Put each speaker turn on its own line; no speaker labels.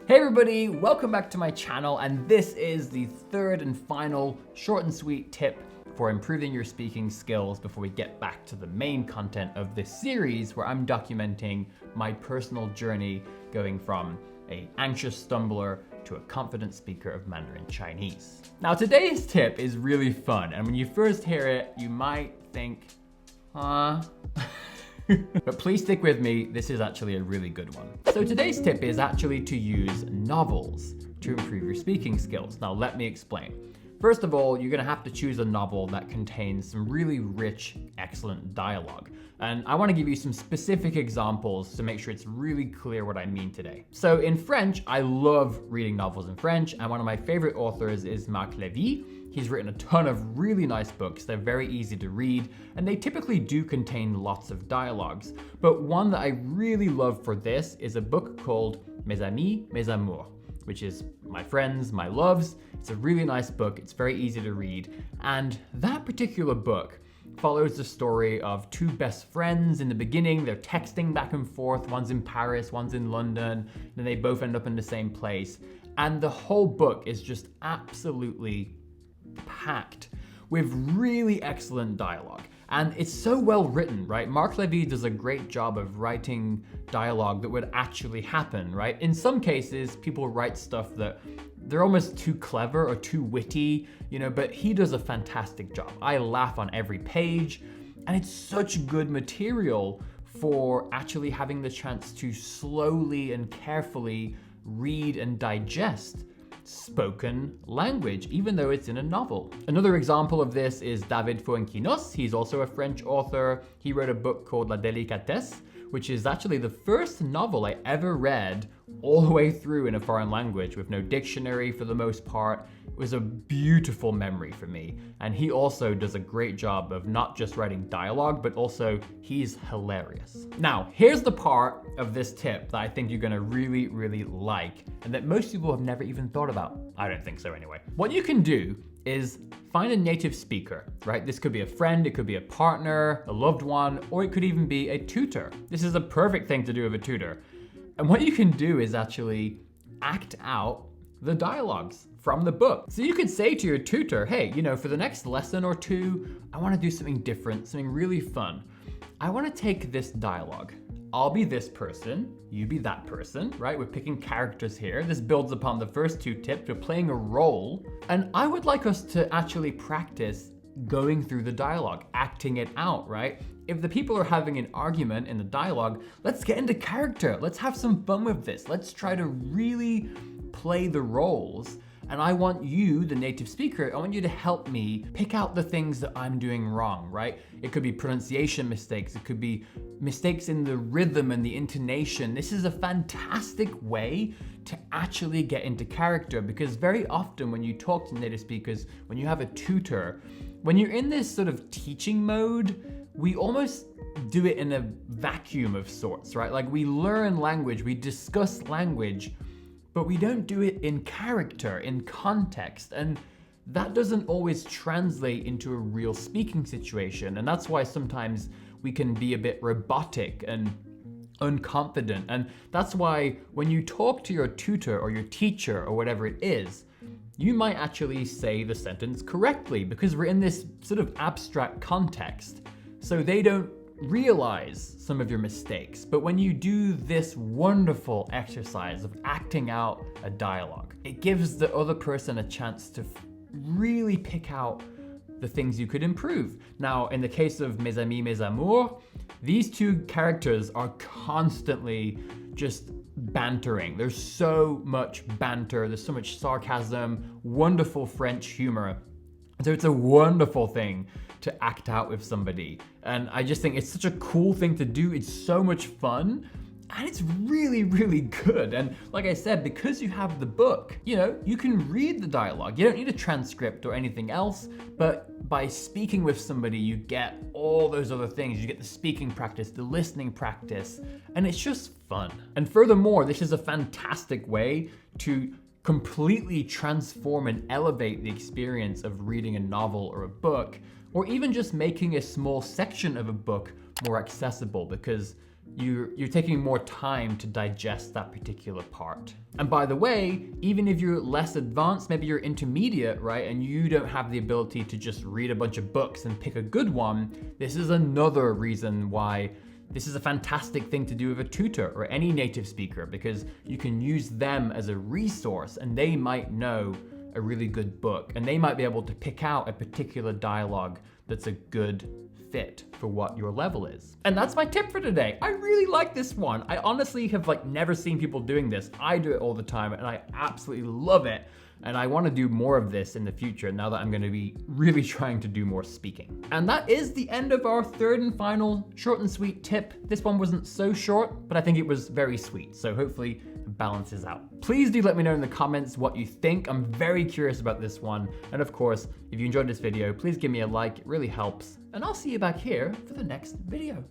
Hey everybody, welcome back to my channel, and this is the third and final short and sweet tip for improving your speaking skills before we get back to the main content of this series where I'm documenting my personal journey going from an anxious stumbler to a confident speaker of Mandarin Chinese. Now today's tip is really fun, and when you first hear it, you might think, huh? But please stick with me, this is actually a really good one. So today's tip is actually to use novels to improve your speaking skills. Now let me explain. First of all, you're gonna have to choose a novel that contains some really rich, excellent dialogue. And I wanna give you some specific examples to make sure it's really clear what I mean today. So in French, I love reading novels in French, and one of my favorite authors is Marc Levy. He's written a ton of really nice books. They're very easy to read, and they typically do contain lots of dialogues. But one that I really love for this is a book called Mes Amis, Mes Amours, which is my friends, my loves. It's a really nice book. It's very easy to read. And that particular book follows the story of two best friends. In the beginning, they're texting back and forth. One's in Paris, one's in London. Then they both end up in the same place. And the whole book is just absolutely packed with really excellent dialogue. And it's so well written, right? Marc Levy does a great job of writing dialogue that would actually happen, right? In some cases, people write stuff that they're almost too clever or too witty, but he does a fantastic job. I laugh on every page, and it's such good material for actually having the chance to slowly and carefully read and digest spoken language, even though it's in a novel. Another example of this is David Foenkinos. He's also a French author. He wrote a book called Délicatesse, which is actually the first novel I ever read all the way through in a foreign language with no dictionary for the most part. It was a beautiful memory for me. And he also does a great job of not just writing dialogue, but also he's hilarious. Now, here's the part of this tip that I think you're gonna really, really like, and that most people have never even thought about. I don't think so anyway. What you can do is find a native speaker, right? This could be a friend, it could be a partner, a loved one, or it could even be a tutor. This is a perfect thing to do with a tutor. And what you can do is actually act out the dialogues from the book. So you could say to your tutor, hey, for the next lesson or two, I want to do something different, something really fun. I want to take this dialogue. I'll be this person, you be that person, right? We're picking characters here. This builds upon the first two tips. We're playing a role. And I would like us to actually practice going through the dialogue, acting it out, right? If the people are having an argument in the dialogue, let's get into character. Let's have some fun with this. Let's try to really play the roles. And I want you, the native speaker, I want you to help me pick out the things that I'm doing wrong, right? It could be pronunciation mistakes. It could be mistakes in the rhythm and the intonation. This is a fantastic way to actually get into character, because very often when you talk to native speakers, when you have a tutor, when you're in this sort of teaching mode, we almost do it in a vacuum of sorts, right? Like we learn language, we discuss language, but we don't do it in character, in context. And that doesn't always translate into a real speaking situation. And that's why sometimes we can be a bit robotic and unconfident. And that's why when you talk to your tutor or your teacher or whatever it is, you might actually say the sentence correctly because we're in this sort of abstract context. So they don't realize some of your mistakes. But when you do this wonderful exercise of acting out a dialogue, it gives the other person a chance to really pick out the things you could improve. Now, in the case of Mes Amis, Mes Amours, these two characters are constantly just bantering. There's so much banter, there's so much sarcasm, wonderful French humor. So it's a wonderful thing to act out with somebody. And I just think it's such a cool thing to do. It's so much fun. And it's really, really good. And like I said, because you have the book, you can read the dialogue. You don't need a transcript or anything else. But by speaking with somebody, you get all those other things. You get the speaking practice, the listening practice, and it's just fun. And furthermore, this is a fantastic way to completely transform and elevate the experience of reading a novel or a book, or even just making a small section of a book more accessible because you're taking more time to digest that particular part. And by the way, even if you're less advanced, maybe you're intermediate, right? And you don't have the ability to just read a bunch of books and pick a good one, this is another reason why this is a fantastic thing to do with a tutor or any native speaker, because you can use them as a resource and they might know a really good book and they might be able to pick out a particular dialogue that's a good fit for what your level is. And that's my tip for today. I really like this one. I honestly have never seen people doing this. I do it all the time and I absolutely love it. And I want to do more of this in the future now that I'm going to be really trying to do more speaking. And that is the end of our third and final short and sweet tip. This one wasn't so short, but I think it was very sweet. So hopefully it balances out. Please do let me know in the comments what you think. I'm very curious about this one. And of course, if you enjoyed this video, please give me a like. It really helps. And I'll see you back here for the next video.